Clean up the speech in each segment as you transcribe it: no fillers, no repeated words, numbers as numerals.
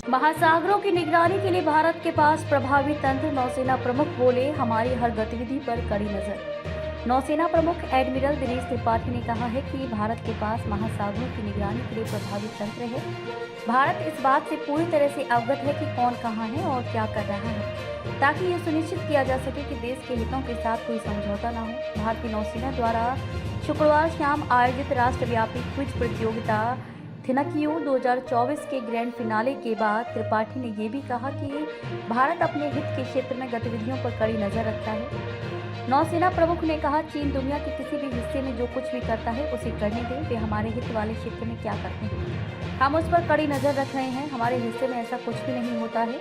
महासागरों की निगरानी के लिए भारत के पास प्रभावी तंत्र। नौसेना प्रमुख बोले, हमारी हर गतिविधि पर कड़ी नजर। नौसेना प्रमुख एडमिरल दिनेश त्रिपाठी ने कहा है कि भारत के पास महासागरों की निगरानी के लिए प्रभावी तंत्र है। भारत इस बात से पूरी तरह से अवगत है कि कौन कहाँ है और क्या कर रहा है, ताकि ये सुनिश्चित किया जा सके कि देश के हितों के साथ कोई समझौता न हो। भारतीय नौसेना द्वारा शुक्रवार शाम आयोजित राष्ट्रव्यापी क्विज प्रतियोगिता थिनकियो 2024 के ग्रैंड फिनाले के बाद त्रिपाठी ने यह भी कहा कि भारत अपने हित के क्षेत्र में गतिविधियों पर कड़ी नजर रखता है। नौसेना प्रमुख ने कहा, चीन दुनिया के किसी भी हिस्से में जो कुछ भी करता है उसे करने दें। वे हमारे हित वाले क्षेत्र में क्या करते हैं, हम उस पर कड़ी नजर रख रहे हैं। हमारे हिस्से में ऐसा कुछ भी नहीं होता है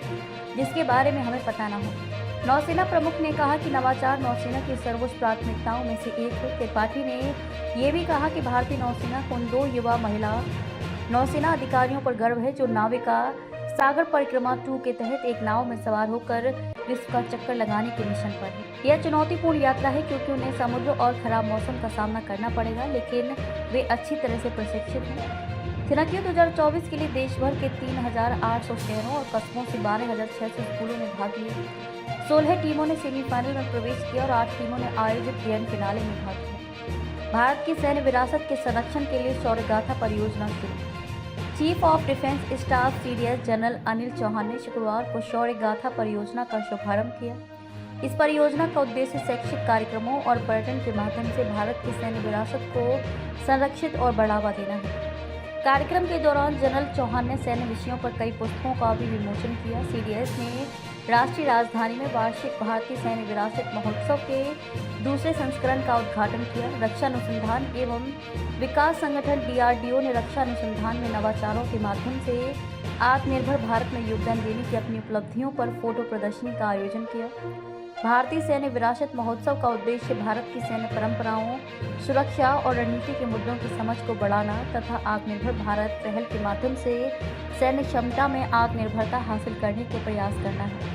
जिसके बारे में हमें पता ना हो। नौसेना प्रमुख ने कहा कि नवाचार नौसेना की सर्वोच्च प्राथमिकताओं में से एक है। त्रिपाठी ने यह भी कहा कि भारतीय नौसेना को उन 2 युवा महिला नौसेना अधिकारियों पर गर्व है जो नाविका सागर परिक्रमा 2 के तहत एक नाव में सवार होकर विश्व का चक्कर लगाने के मिशन पर है। यह चुनौतीपूर्ण यात्रा है क्योंकि उन्हें समुद्र और खराब मौसम का सामना करना पड़ेगा, लेकिन वे अच्छी तरह से प्रशिक्षित हैं। थिनकियो 2024 के लिए देश भर के 3,800 शहरों और कस्बों से 12,600 स्कूलों ने भाग लिया। 16 टीमों ने सेमीफाइनल में प्रवेश किया और 8 टीमों ने आयोजित ग्रैंड फिनाले में भाग लिया। भारत की सैन्य विरासत के संरक्षण के लिए शौर्य गाथा परियोजना शुरू। Chief of defence staff CDS general Anil Chauhan ने शुक्रवार को शौर्य गाथा परियोजना का शुभारंभ किया। इस परियोजना का उद्देश्य शैक्षिक कार्यक्रमों और पर्यटन के माध्यम से भारत की सैन्य विरासत को संरक्षित और बढ़ावा देना है। कार्यक्रम के दौरान जनरल चौहान ने सैन्य विषयों पर कई पुस्तकों का भी विमोचन किया। सीडीएस ने राष्ट्रीय राजधानी में वार्षिक भारतीय सैन्य विरासत महोत्सव के दूसरे संस्करण का उद्घाटन किया। रक्षा अनुसंधान एवं विकास संगठन डीआरडीओ ने रक्षा अनुसंधान में नवाचारों के माध्यम से आत्मनिर्भर भारत में योगदान देने की अपनी उपलब्धियों पर फोटो प्रदर्शनी का आयोजन किया। भारतीय सैन्य विरासत महोत्सव का उद्देश्य भारत की सैन्य परंपराओं, सुरक्षा और रणनीति के मुद्दों की समझ को बढ़ाना तथा आत्मनिर्भर भारत पहल के माध्यम से सैन्य क्षमता में आत्मनिर्भरता हासिल करने के प्रयास करना है।